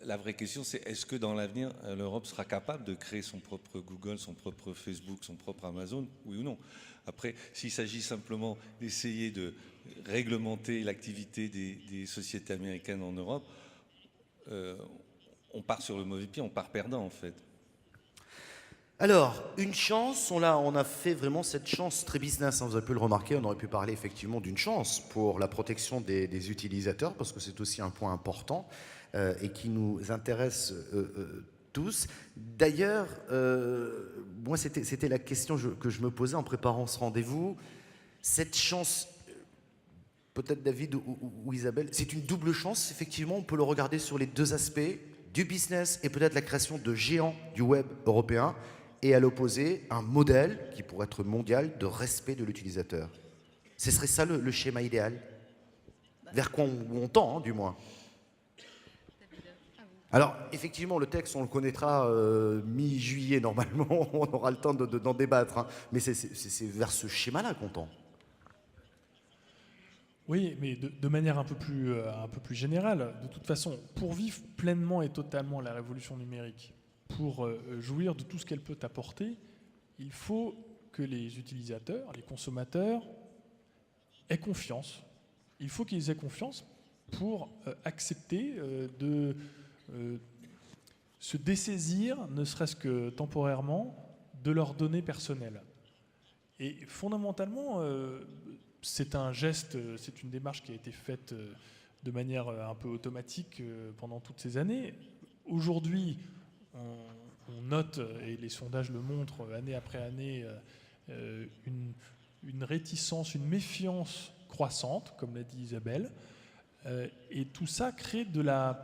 La vraie question, c'est est-ce que dans l'avenir, l'Europe sera capable de créer son propre Google, son propre Facebook, son propre Amazon, oui ou non? Après, s'il s'agit simplement d'essayer de réglementer l'activité des sociétés américaines en Europe, on part sur le mauvais pied, on part perdant en fait. Alors, une chance, on a fait vraiment cette chance très business, hein, vous avez pu le remarquer, on aurait pu parler effectivement d'une chance pour la protection des utilisateurs, parce que c'est aussi un point important et qui nous intéresse tous. D'ailleurs, moi c'était la question que je me posais en préparant ce rendez-vous. Cette chance, peut-être David ou Isabelle, c'est une double chance, effectivement, on peut le regarder sur les deux aspects, du business et peut-être la création de géants du web européen, et à l'opposé, un modèle qui pourrait être mondial de respect de l'utilisateur. Ce serait ça le schéma idéal? Vers quoi on tend, hein, du moins. Alors, effectivement, le texte, on le connaîtra mi-juillet, normalement, on aura le temps d'en débattre, hein, mais c'est vers ce schéma-là qu'on tend. Oui, mais de manière un peu plus générale, de toute façon, pour vivre pleinement et totalement la révolution numérique, pour jouir de tout ce qu'elle peut apporter, il faut que les utilisateurs, les consommateurs, aient confiance. Il faut qu'ils aient confiance pour accepter de se dessaisir, ne serait-ce que temporairement, de leurs données personnelles. Et fondamentalement, c'est un geste, c'est une démarche qui a été faite de manière un peu automatique pendant toutes ces années. Aujourd'hui, on note, et les sondages le montrent année après année, une réticence, une méfiance croissante, comme l'a dit Isabelle, et tout ça crée de la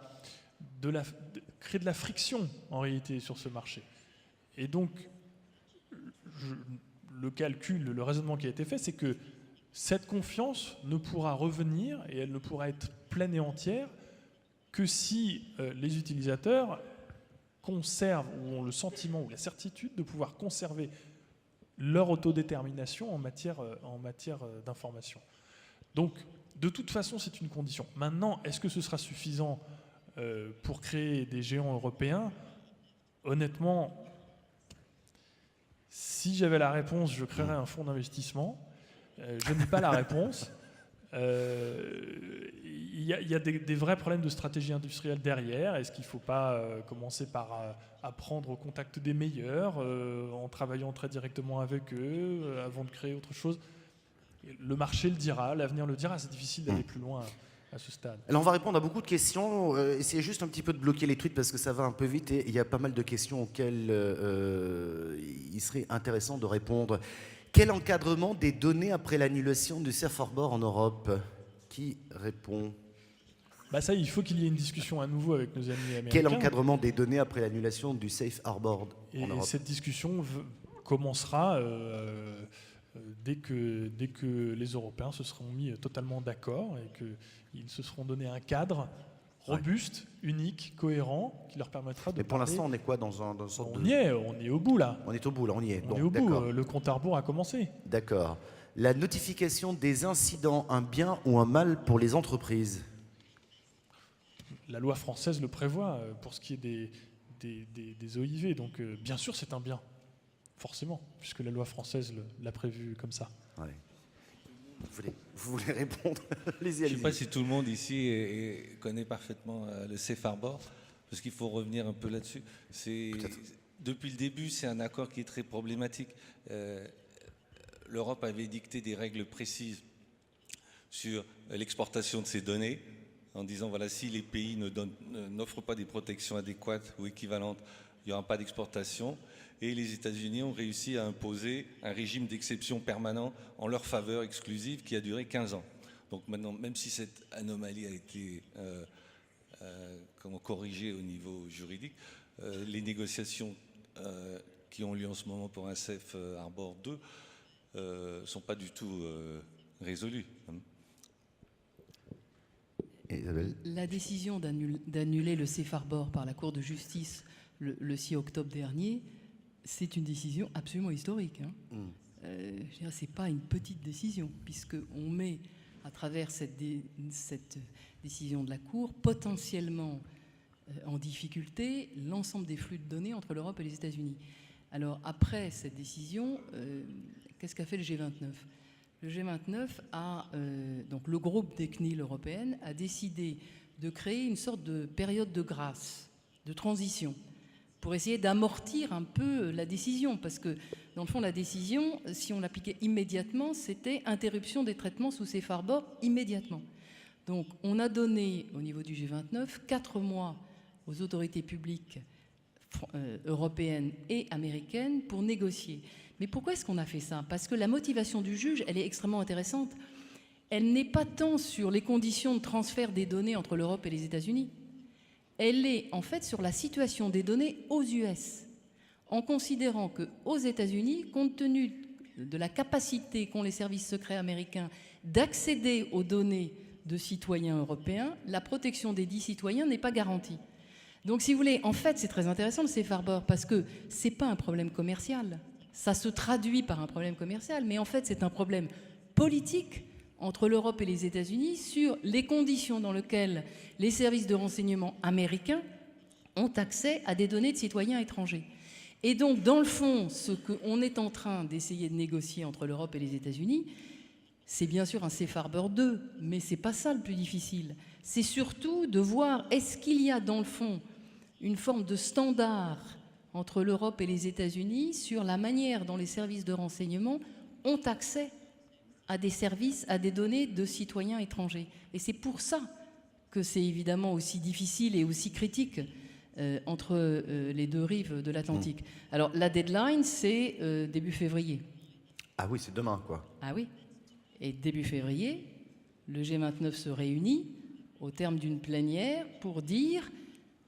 friction en réalité sur ce marché. Et donc, le calcul, le raisonnement qui a été fait, c'est que cette confiance ne pourra revenir et elle ne pourra être pleine et entière que si les utilisateurs conservent ou ont le sentiment ou la certitude de pouvoir conserver leur autodétermination en matière d'information. Donc, de toute façon, c'est une condition. Maintenant, est-ce que ce sera suffisant pour créer des géants européens? Honnêtement, si j'avais la réponse, je créerais un fonds d'investissement. Je n'ai pas la réponse. Il y a des vrais problèmes de stratégie industrielle derrière. Est-ce qu'il ne faut pas commencer par apprendre au contact des meilleurs, en travaillant très directement avec eux, avant de créer autre chose? Le marché le dira, l'avenir le dira. C'est difficile d'aller plus loin à ce stade. Alors on va répondre à beaucoup de questions. Essayez juste un petit peu de bloquer les tweets parce que ça va un peu vite et il y a pas mal de questions auxquelles il serait intéressant de répondre. Quel encadrement des données après l'annulation du Safe Harbor en Europe? Qui répond? Ça, il faut qu'il y ait une discussion à nouveau avec nos amis américains. Quel encadrement des données après l'annulation du Safe Harbor en Europe? Et cette discussion commencera dès que les Européens se seront mis totalement d'accord et qu'ils se seront donné un cadre robuste, unique, cohérent, qui leur permettra de. Mais pour l'instant, on est quoi dans une sorte de... On est au bout là. On est au bout là, on y est. On est au bout, le compte à rebours a commencé. D'accord. La notification des incidents, un bien ou un mal pour les entreprises? La loi française le prévoit pour ce qui est des OIV. Donc, bien sûr, c'est un bien, forcément, puisque la loi française l'a prévu comme ça. Ouais. Vous voulez répondre? Allez-y, Je ne sais allez-y. pas si tout le monde ici connaît parfaitement le Safe Harbor, parce qu'il faut revenir un peu là-dessus. Depuis le début, c'est un accord qui est très problématique. L'Europe avait dicté des règles précises sur l'exportation de ces données, en disant, voilà, si les pays n'offrent pas des protections adéquates ou équivalentes, il n'y aura pas d'exportation. Et les États-Unis ont réussi à imposer un régime d'exception permanent en leur faveur exclusive qui a duré 15 ans. Donc maintenant, même si cette anomalie a été corrigée au niveau juridique, les négociations qui ont lieu en ce moment pour un Safe Harbor 2 ne sont pas du tout résolues. Isabelle? La décision d'annuler le Safe Harbor par la Cour de justice le 6 octobre dernier, c'est une décision absolument historique. Ce n'est pas une petite décision, puisqu'on met, à travers cette décision de la Cour, potentiellement en difficulté l'ensemble des flux de données entre l'Europe et les États-Unis. Alors, après cette décision, qu'est-ce qu'a fait le G29 ? Le G29 donc le groupe des CNIL européennes a décidé de créer une sorte de période de grâce, de transition, pour essayer d'amortir un peu la décision, parce que dans le fond, la décision, si on l'appliquait immédiatement, c'était interruption des traitements sous Safe Harbor immédiatement. Donc, on a donné, au niveau du G29, 4 mois aux autorités publiques européennes et américaines pour négocier. Mais pourquoi est-ce qu'on a fait ça? Parce que la motivation du juge, elle est extrêmement intéressante. Elle n'est pas tant sur les conditions de transfert des données entre l'Europe et les États-Unis. Elle est en fait sur la situation des données aux US, en considérant qu'aux États-Unis, compte tenu de la capacité qu'ont les services secrets américains d'accéder aux données de citoyens européens, la protection des dits citoyens n'est pas garantie. Donc, si vous voulez, en fait, c'est très intéressant le Safe Harbor, parce que ce n'est pas un problème commercial. Ça se traduit par un problème commercial, mais en fait, c'est un problème politique entre l'Europe et les États-Unis sur les conditions dans lesquelles les services de renseignement américains ont accès à des données de citoyens étrangers. Et donc, dans le fond, ce qu'on est en train d'essayer de négocier entre l'Europe et les États-Unis, c'est bien sûr un Safe Harbor 2, mais ce n'est pas ça le plus difficile. C'est surtout de voir, est-ce qu'il y a dans le fond une forme de standard entre l'Europe et les États-Unis sur la manière dont les services de renseignement ont accès à des services, à des données de citoyens étrangers. Et c'est pour ça que c'est évidemment aussi difficile et aussi critique entre les deux rives de l'Atlantique. Alors, la deadline, c'est début février. Ah oui, c'est demain, quoi. Ah oui. Et début février, le G29 se réunit au terme d'une plénière pour dire,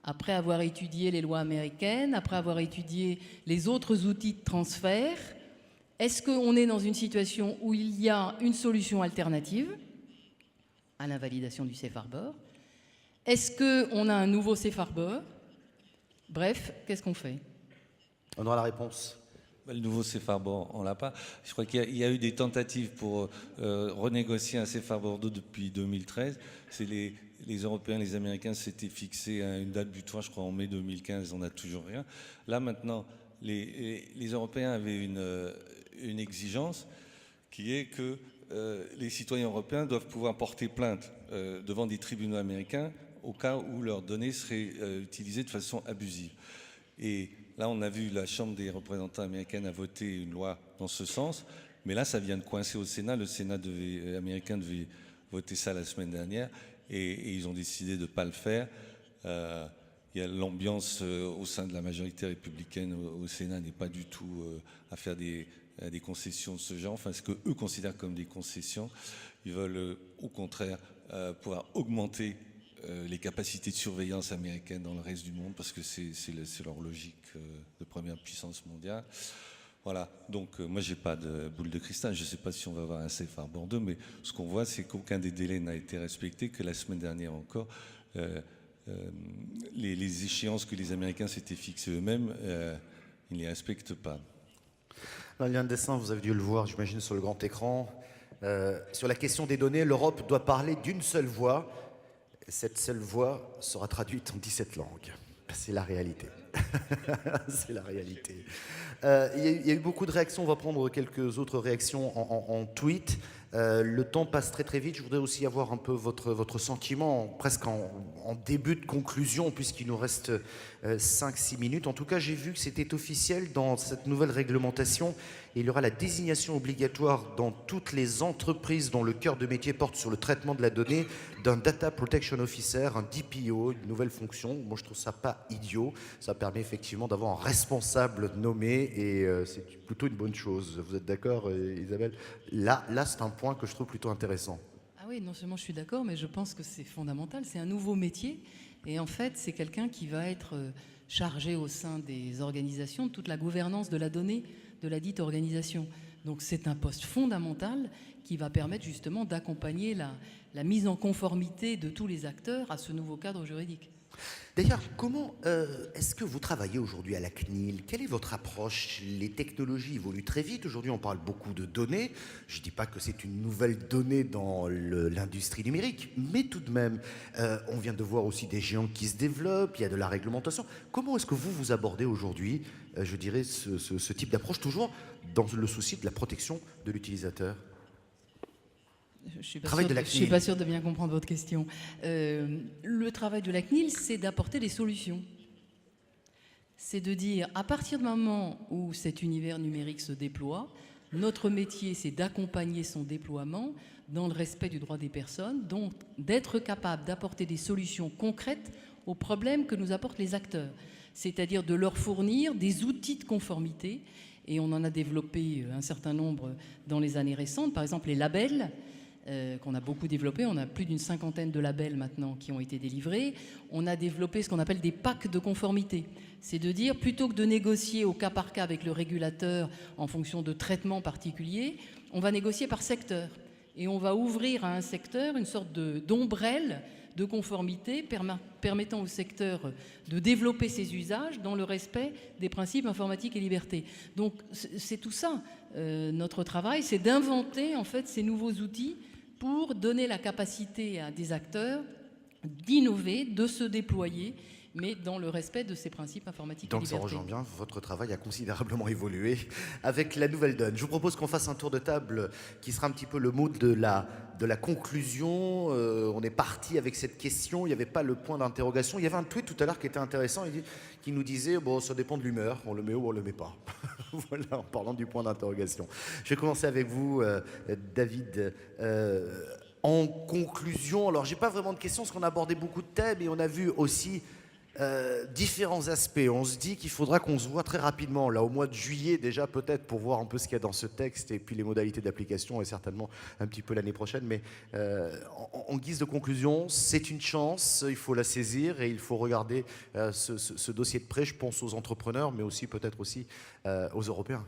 après avoir étudié les lois américaines, après avoir étudié les autres outils de transfert, est-ce qu'on est dans une situation où il y a une solution alternative à l'invalidation du Safe Harbor? Est-ce qu'on a un nouveau Safe Harbor? Bref, qu'est-ce qu'on fait? On aura la réponse. Le nouveau Safe Harbor, on l'a pas. Je crois qu'il y a eu des tentatives pour renégocier un Safe Harbor 2 depuis 2013. C'est les Européens, les Américains s'étaient fixés à une date butoir, je crois en mai 2015, on n'a toujours rien. Là maintenant, les Européens avaient une exigence qui est que les citoyens européens doivent pouvoir porter plainte devant des tribunaux américains au cas où leurs données seraient utilisées de façon abusive. Et là, on a vu la Chambre des représentants américaine a voté une loi dans ce sens, mais là, ça vient de coincer au Sénat. Le Sénat américain devait voter ça la semaine dernière, et ils ont décidé de ne pas le faire. Il y a l'ambiance au sein de la majorité républicaine au Sénat n'est pas du tout à faire des concessions de ce genre, enfin ce qu'eux considèrent comme des concessions. Ils veulent au contraire pouvoir augmenter les capacités de surveillance américaines dans le reste du monde, parce que c'est leur logique de première puissance mondiale. Voilà, donc moi j'ai pas de boule de cristal, je ne sais pas si on va avoir un Safe Harbor 2, mais ce qu'on voit c'est qu'aucun des délais n'a été respecté, que la semaine dernière encore, les échéances que les Américains s'étaient fixées eux-mêmes, ils ne les respectent pas. Là, il y a un dessin, vous avez dû le voir, j'imagine, sur le grand écran. Sur la question des données, l'Europe doit parler d'une seule voix. Et cette seule voix sera traduite en 17 langues. C'est la réalité. C'est la réalité. Il y a eu beaucoup de réactions. On va prendre quelques autres réactions en tweet. Le temps passe très très vite. Je voudrais aussi avoir un peu votre sentiment, presque en début de conclusion, puisqu'il nous reste 5-6 minutes. En tout cas, j'ai vu que c'était officiel dans cette nouvelle réglementation. Il y aura la désignation obligatoire dans toutes les entreprises dont le cœur de métier porte sur le traitement de la donnée d'un Data Protection Officer, un DPO, une nouvelle fonction. Moi, je trouve ça pas idiot. Ça permet effectivement d'avoir un responsable nommé et c'est plutôt une bonne chose. Vous êtes d'accord, Isabelle? Là, c'est un point que je trouve plutôt intéressant. Ah oui, non seulement je suis d'accord, mais je pense que c'est fondamental. C'est un nouveau métier. Et en fait, c'est quelqu'un qui va être chargé au sein des organisations de toute la gouvernance de la donnée de la dite organisation. Donc c'est un poste fondamental qui va permettre justement d'accompagner la mise en conformité de tous les acteurs à ce nouveau cadre juridique. D'ailleurs, comment est-ce que vous travaillez aujourd'hui à la CNIL? Quelle est votre approche? Les technologies évoluent très vite. Aujourd'hui, on parle beaucoup de données. Je ne dis pas que c'est une nouvelle donnée dans l'industrie numérique, mais tout de même, on vient de voir aussi des géants qui se développent, il y a de la réglementation. Comment est-ce que vous abordez aujourd'hui, je dirais, ce type d'approche, toujours dans le souci de la protection de l'utilisateur? Je ne suis pas sûre de bien comprendre votre question. Le travail de la CNIL, c'est d'apporter des solutions. C'est de dire, à partir du moment où cet univers numérique se déploie, notre métier, c'est d'accompagner son déploiement dans le respect du droit des personnes, donc d'être capable d'apporter des solutions concrètes aux problèmes que nous apportent les acteurs, c'est-à-dire de leur fournir des outils de conformité, et on en a développé un certain nombre dans les années récentes, par exemple les labels, qu'on a beaucoup développé. On a plus d'une 50aine de labels maintenant qui ont été délivrés. On a développé ce qu'on appelle des packs de conformité. C'est de dire, plutôt que de négocier au cas par cas avec le régulateur en fonction de traitements particuliers, on va négocier par secteur. Et on va ouvrir à un secteur une sorte d'ombrelle de conformité permettant au secteur de développer ses usages dans le respect des principes informatiques et libertés. Donc c'est tout ça. Notre travail, c'est d'inventer en fait ces nouveaux outils pour donner la capacité à des acteurs d'innover, de se déployer, mais dans le respect de ces principes informatiques et libertés. Donc ça rejoint bien, votre travail a considérablement évolué avec la nouvelle donne. Je vous propose qu'on fasse un tour de table qui sera un petit peu le mot de la conclusion. On est parti avec cette question, il n'y avait pas le point d'interrogation. Il y avait un tweet tout à l'heure qui était intéressant, qui nous disait, bon, ça dépend de l'humeur, on le met ou on le met pas. Voilà, en parlant du point d'interrogation. Je vais commencer avec vous, David. En conclusion, alors j'ai pas vraiment de questions parce qu'on a abordé beaucoup de thèmes et on a vu aussi différents aspects. On se dit qu'il faudra qu'on se voit très rapidement, là au mois de juillet déjà peut-être, pour voir un peu ce qu'il y a dans ce texte et puis les modalités d'application et certainement un petit peu l'année prochaine. Mais en guise de conclusion, c'est une chance, il faut la saisir et il faut regarder ce dossier de près. Je pense aux entrepreneurs, mais aussi peut-être aussi aux Européens.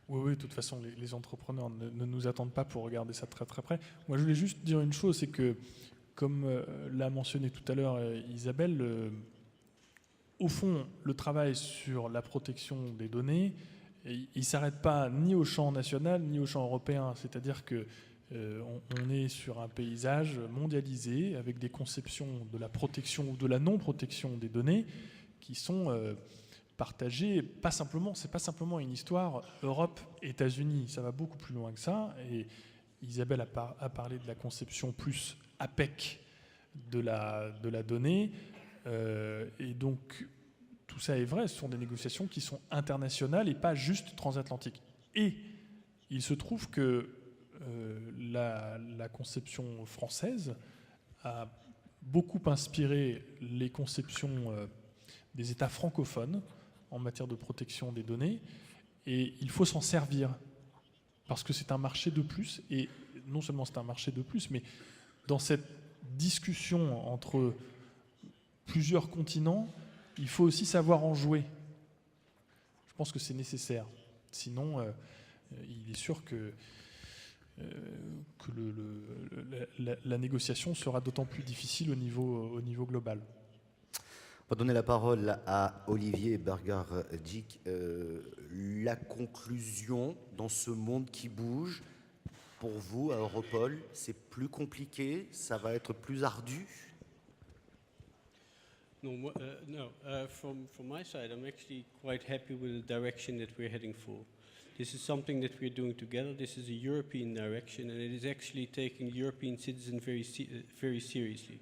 Oui, de toute façon, les entrepreneurs ne nous attendent pas pour regarder ça très très près. Moi, je voulais juste dire une chose, c'est que, comme l'a mentionné tout à l'heure Isabelle, au fond, le travail sur la protection des données, il ne s'arrête pas ni au champ national ni au champ européen. C'est-à-dire que on est sur un paysage mondialisé avec des conceptions de la protection ou de la non-protection des données qui sont partagées. C'est pas simplement une histoire Europe-États-Unis. Ça va beaucoup plus loin que ça. Et Isabelle a parlé de la conception plus APEC de la donnée. Et donc, tout ça est vrai. Ce sont des négociations qui sont internationales et pas juste transatlantiques. Et il se trouve que la conception française a beaucoup inspiré les conceptions des États francophones en matière de protection des données. Et il faut s'en servir parce que c'est un marché de plus. Et non seulement c'est un marché de plus, mais dans cette discussion entre plusieurs continents, il faut aussi savoir en jouer. Je pense que c'est nécessaire. Sinon, il est sûr que la négociation sera d'autant plus difficile au niveau global. On va donner la parole à Olivier Bergard-Dick. La conclusion dans ce monde qui bouge, pour vous, à Europol, c'est plus compliqué, ça va être plus ardu? From my side, I'm actually quite happy with the direction that we're heading for. This is something that we're doing together. This is a European direction, and it is actually taking European citizens very seriously.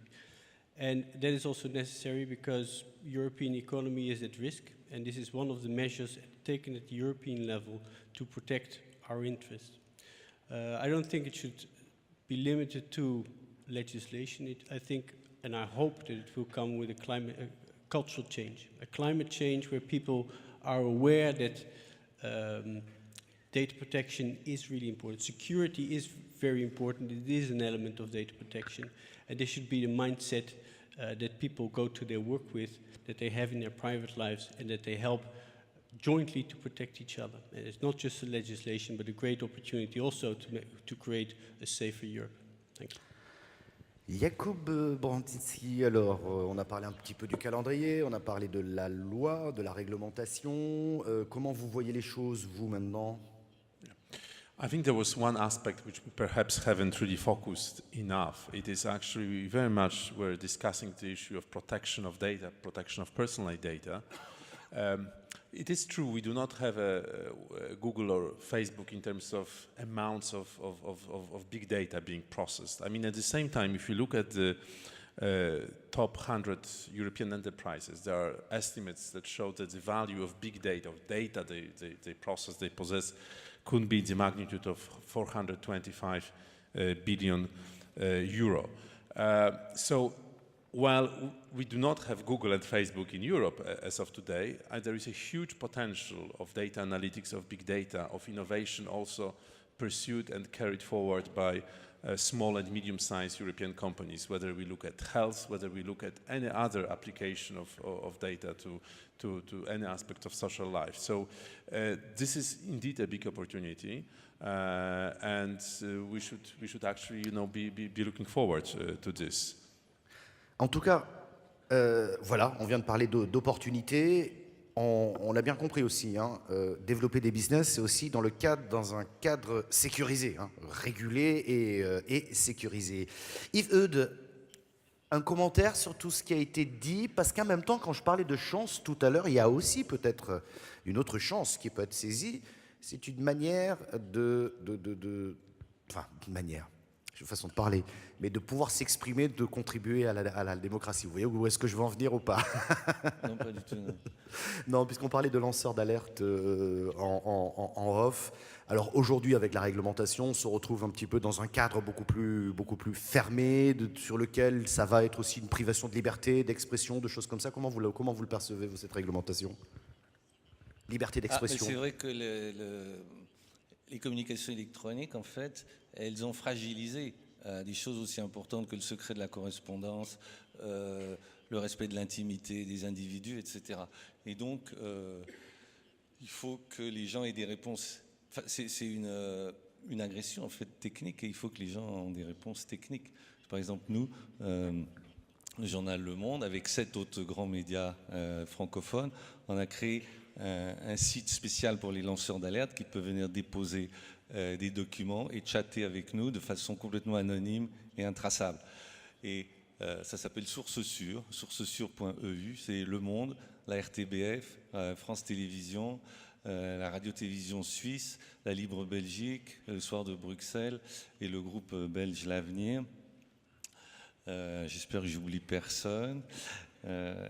And that is also necessary because European economy is at risk, and this is one of the measures taken at the European level to protect our interests. I don't think it should be limited to legislation. I think, and I hope that it will come with a cultural change, a climate change where people are aware that data protection is really important. Security is very important. It is an element of data protection, and this should be the mindset that people go to their work with, that they have in their private lives, and that they help jointly to protect each other. And it's not just a legislation, but a great opportunity also to create a safer Europe. Thank you. Jakub Brandinski, alors on a parlé un petit peu du calendrier, on a parlé de la loi, de la réglementation. Comment vous voyez les choses, vous, maintenant? I think there was one aspect which we perhaps haven't really focused enough. It is actually very much we're discussing the issue of protection of data, protection of personal data. It is true we do not have a Google or Facebook in terms of amounts of big data being processed. I mean, at the same time, if you look at the top 100 European enterprises, there are estimates that show that the value of big data, of data they process, they possess, could be the magnitude of 425 billion euro. So while we do not have Google and Facebook in Europe as of today, there is a huge potential of data analytics, of big data, of innovation also pursued and carried forward by small and medium-sized European companies, whether we look at health, whether we look at any other application of data to any aspect of social life. So this is indeed a big opportunity, and we should actually, be looking forward to this. En tout cas, voilà, on vient de parler d'opportunités. On l'a bien compris aussi, hein, développer des business, c'est aussi dans un cadre sécurisé, hein, régulé et sécurisé. Yves Eudes, un commentaire sur tout ce qui a été dit, parce qu'en même temps, quand je parlais de chance tout à l'heure, il y a aussi peut-être une autre chance qui peut être saisie. C'est une manière enfin, une manière, une façon de parler, mais de pouvoir s'exprimer, de contribuer à la démocratie. Vous voyez où est-ce que je veux en venir ou pas? Non, pas du tout. Non. Non, puisqu'on parlait de lanceurs d'alerte en off. Alors aujourd'hui, avec la réglementation, on se retrouve un petit peu dans un cadre beaucoup plus fermé, sur lequel ça va être aussi une privation de liberté, d'expression, de choses comme ça. Comment vous le percevez, vous, cette réglementation? Liberté d'expression. C'est vrai que les communications électroniques, en fait, elles ont fragilisé des choses aussi importantes que le secret de la correspondance, le respect de l'intimité des individus, etc. Et donc, il faut que les gens aient des réponses. Enfin, c'est une agression, en fait, technique, et il faut que les gens aient des réponses techniques. Par exemple, nous, le journal Le Monde, avec 7 autres grands médias francophones, on a créé un site spécial pour les lanceurs d'alerte qui peuvent venir déposer des documents et chatter avec nous de façon complètement anonyme et intraçable. Et ça s'appelle sourcesure.eu, c'est Le Monde, la RTBF, France Télévisions, la radio-télévision suisse, la Libre Belgique, le Soir de Bruxelles et le groupe belge L'Avenir. J'espère que j'oublie personne.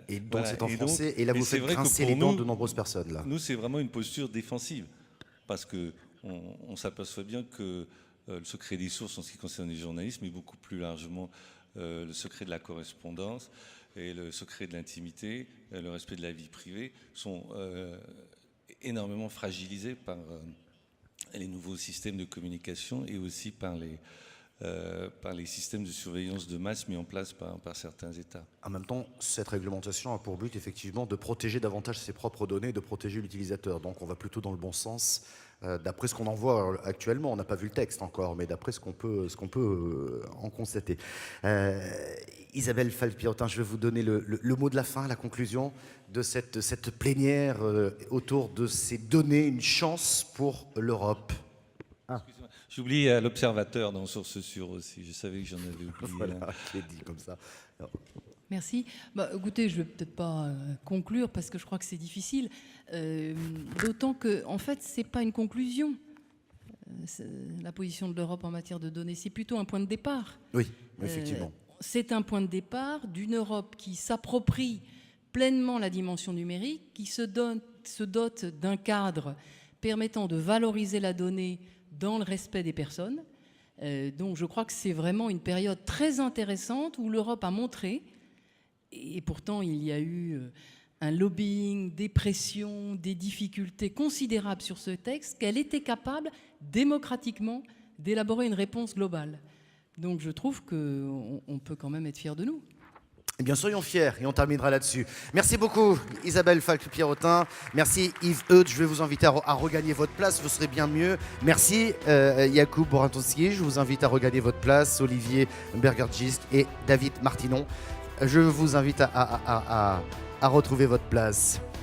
Et donc c'est en français, et là vous faites grincer les dents de nombreuses personnes. Là. Nous, c'est vraiment une posture défensive, parce qu'on s'aperçoit bien que le secret des sources en ce qui concerne les journalistes, mais beaucoup plus largement le secret de la correspondance et le secret de l'intimité, le respect de la vie privée, sont énormément fragilisés par les nouveaux systèmes de communication et aussi par les systèmes de surveillance de masse mis en place par certains États. En même temps, cette réglementation a pour but effectivement de protéger davantage ses propres données, de protéger l'utilisateur. Donc on va plutôt dans le bon sens. D'après ce qu'on en voit actuellement, on n'a pas vu le texte encore, mais d'après ce qu'on peut en constater. Isabelle Falpiotin, je vais vous donner le mot de la fin, la conclusion de cette plénière autour de ces données, une chance pour l'Europe. J'oublie l'observateur dans Source Sûre aussi, je savais que j'en avais oublié. Voilà, qui est dit comme ça. Alors, Merci. Écoutez, je ne vais peut-être pas conclure parce que je crois que c'est difficile. D'autant que, en fait, ce n'est pas une conclusion. La position de l'Europe en matière de données, c'est plutôt un point de départ. Oui, effectivement. C'est un point de départ d'une Europe qui s'approprie pleinement la dimension numérique, qui se dote d'un cadre permettant de valoriser la donnée dans le respect des personnes. Donc je crois que c'est vraiment une période très intéressante où l'Europe a montré, et pourtant il y a eu un lobbying, des pressions, des difficultés considérables sur ce texte, qu'elle était capable démocratiquement d'élaborer une réponse globale. Donc je trouve qu'on peut quand même être fiers de nous. Eh bien, soyons fiers et on terminera là-dessus. Merci beaucoup, Isabelle Falque-Pierrotin. Merci, Yves Eudes. Je vais vous inviter à regagner votre place. Vous serez bien mieux. Merci, Jakub Boratowski. Je vous invite à regagner votre place. Olivier Bergertjisk et David Martinon. Je vous invite à retrouver votre place.